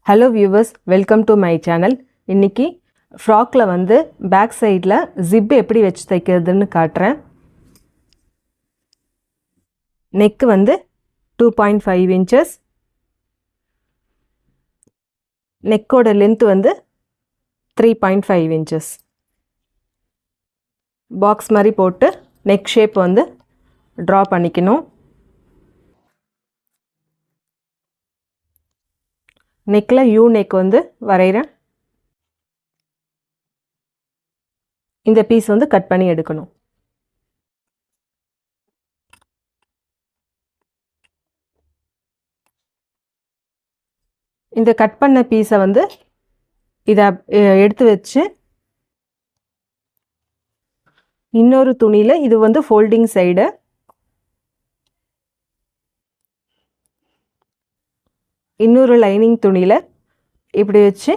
Hello viewers, welcome to my channel. இன்னைக்கு ஃப்ராக்ல வந்து back சைடில் ஜிப் எப்படி வச்சு தைக்கிறதுன்னு காட்டுறேன். நெக் வந்து 2.5 inches, நெக்கோட லென்த் வந்து 3.5 inches. பாக்ஸ் மாதிரி போட்டு நெக் ஷேப் வந்து ட்ரா பண்ணிக்கணும். நெக்கில் யூ நெக் வந்து வரைகிறேன். இந்த பீஸ் வந்து கட் பண்ணி எடுக்கணும். இந்த கட் பண்ண பீஸை வந்து இதை எடுத்து வச்சு இன்னொரு துணியில், இது வந்து ஃபோல்டிங் சைடு, இன்னொரு லைனிங் துணியில் இப்படி வச்சு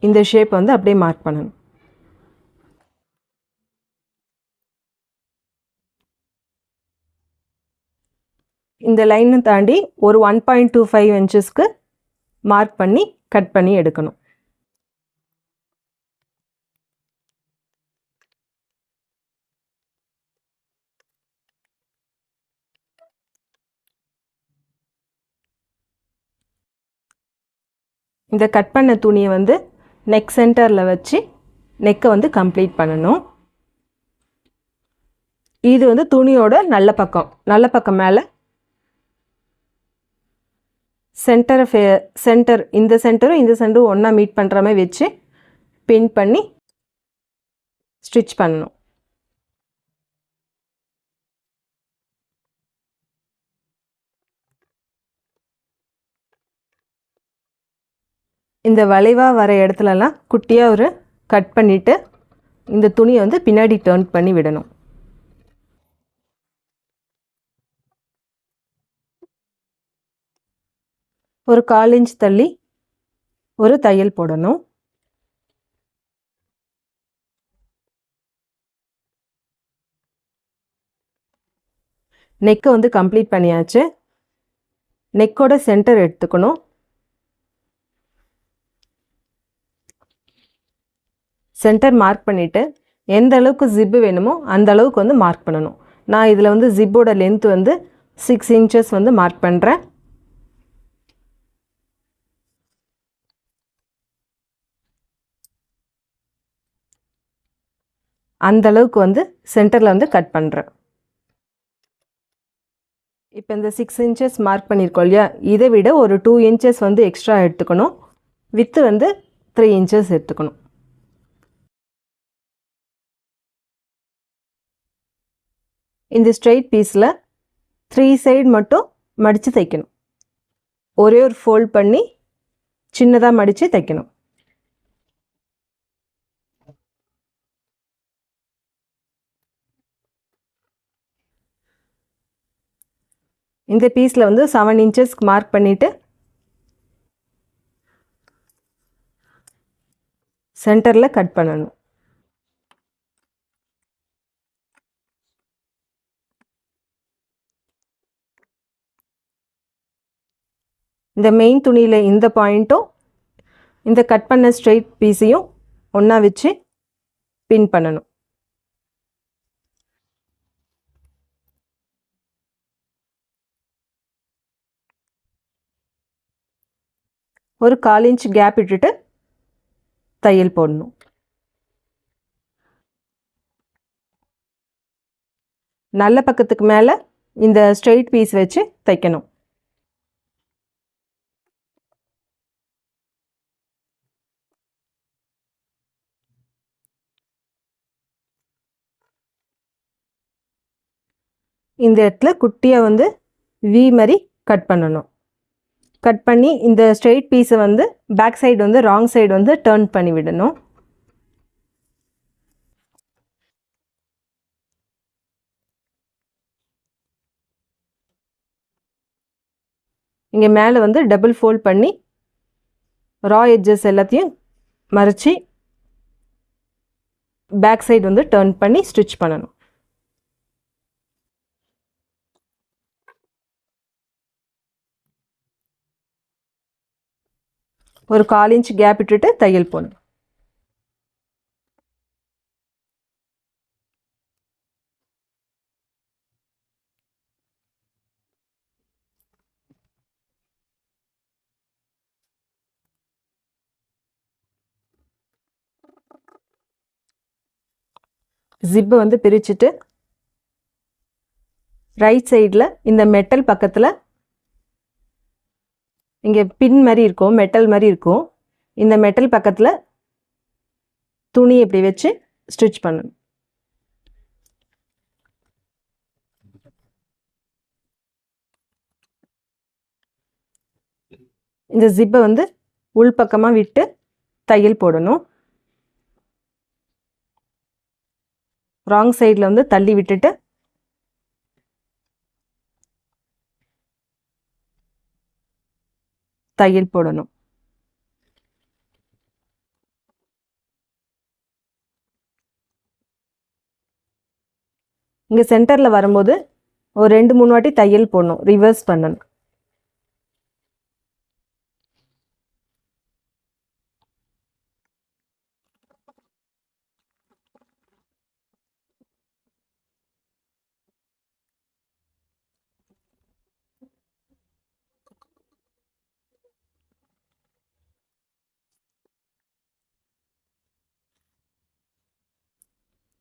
இந்த ஷேப் வந்து அப்படியே மார்க் பண்ணணும். இந்த லைனை தாண்டி ஒரு 1.25 inchesக்கு மார்க் பண்ணி கட் பண்ணி எடுக்கணும். இந்த கட் பண்ண துணியை வந்து நெக் சென்டரில் வச்சு நெக்கை வந்து கம்ப்ளீட் பண்ணணும். இது வந்து துணியோட நல்ல பக்கம் மேலே சென்டர் இந்த சென்டரும் ஒன்றா மீட் பண்ணுற மாதிரி வச்சு பின் பண்ணி ஸ்டிச் பண்ணணும். இந்த வளைவாக வர இடத்துலலாம் குட்டியாக ஒரு கட் பண்ணிவிட்டு இந்த துணியை வந்து பின்னாடி டர்ன் பண்ணி விடணும். ஒரு 1/4 inch தள்ளி ஒரு தையல் போடணும். நெக்கை வந்து கம்ப்ளீட் பண்ணியாச்சு. நெக்கோட சென்டர் எடுத்துக்கணும். சென்டர் மார்க் பண்ணிவிட்டு எந்த அளவுக்கு ஜிப்பு வேணுமோ அந்த அளவுக்கு வந்து மார்க் பண்ணணும். நான் இதில் வந்து ஜிப்போட லென்த் வந்து 6 inches வந்து மார்க் பண்ணுறேன். அந்த அளவுக்கு வந்து சென்டரில் வந்து கட் பண்ணுறேன். இப்போ இந்த 6 inches மார்க் பண்ணியிருக்கோம் இல்லையா, இதை விட ஒரு 2 inches வந்து எக்ஸ்ட்ரா எடுத்துக்கணும். வித்து வந்து 3 inches எடுத்துக்கணும். இந்த ஸ்ட்ரெயிட் பீஸில் 3 சைடு மட்டும் மடித்து தைக்கணும். ஒரே ஒரு ஃபோல்ட் பண்ணி சின்னதாக மடித்து தைக்கணும். இந்த பீஸில் வந்து 7 inches மார்க் பண்ணிவிட்டு சென்டரில் கட் பண்ணணும். இந்த மெயின் துணியில் இந்த பாயிண்ட்டும் இந்த கட் பண்ண ஸ்ட்ரெயிட் பீஸையும் ஒன்றா வச்சு பின் பண்ணணும். ஒரு 1/4 inch கேப் விட்டுட்டு தையல் போடணும். நல்ல பக்கத்துக்கு மேலே இந்த ஸ்ட்ரெயிட் பீஸ் வச்சு தைக்கணும். இந்த இடத்துல குட்டியாக வந்து வி மாதிரி கட் பண்ணணும். கட் பண்ணி இந்த ஸ்ட்ரெயிட் பீஸை வந்து பேக் சைடு வந்து ராங் சைடு வந்து டர்ன் பண்ணி விடணும். இங்கே மேலே வந்து டபுள் ஃபோல்ட் பண்ணி ரா எட்ஜஸ் எல்லாத்தையும் மறைச்சி பேக் சைடு வந்து டர்ன் பண்ணி ஸ்டிச் பண்ணணும். ஒரு 1/4 இன்ச் கேப் விட்டுட்டு தையல் போடணும். ஜிப்பை வந்து பிரிச்சுட்டு ரைட் சைடில் இந்த மெட்டல் பக்கத்தில் இங்கே பின் மாதிரி இருக்கும், மெட்டல் மாதிரி இருக்கும். இந்த மெட்டல் பக்கத்தில் துணி இப்படி வச்சு ஸ்டிச் பண்ணணும். இந்த ஜிப்பை வந்து உள்பக்கமாக விட்டு தையல் போடணும். ராங் சைடில் வந்து தள்ளி விட்டுட்டு தையல் போடணும். இங்கே சென்டரில் வரும்போது ஒரு 2-3 வாட்டி தையல் போடணும், ரிவர்ஸ் பண்ணணும்.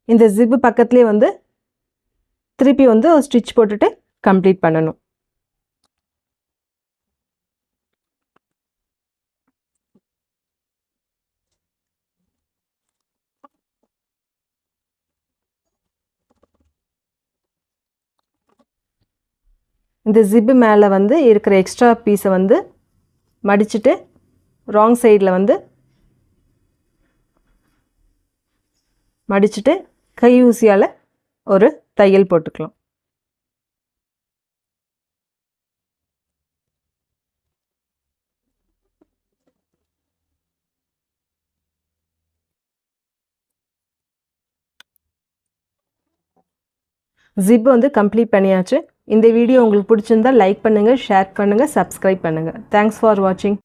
இந்த ஜிப்பு பக்கத்துலேயே வந்து திருப்பி வந்து ஒரு ஸ்டிச் போட்டுட்டு கம்ப்ளீட் பண்ணணும். இந்த ஜிப்பு மேலே வந்து இருக்கிற எக்ஸ்ட்ரா பீஸை வந்து மடிச்சுட்டு ராங் சைடில் வந்து மடிச்சுட்டு கை ஊசியால் ஒரு தையல் போட்டுக்கலாம். ஜிப் வந்து கம்ப்ளீட் பண்ணியாச்சு. இந்த வீடியோ உங்களுக்கு பிடிச்சிருந்தால் லைக் பண்ணுங்கள், ஷேர் பண்ணுங்கள், சப்ஸ்கிரைப் பண்ணுங்கள். தேங்க்ஸ் ஃபார் வாட்சிங்.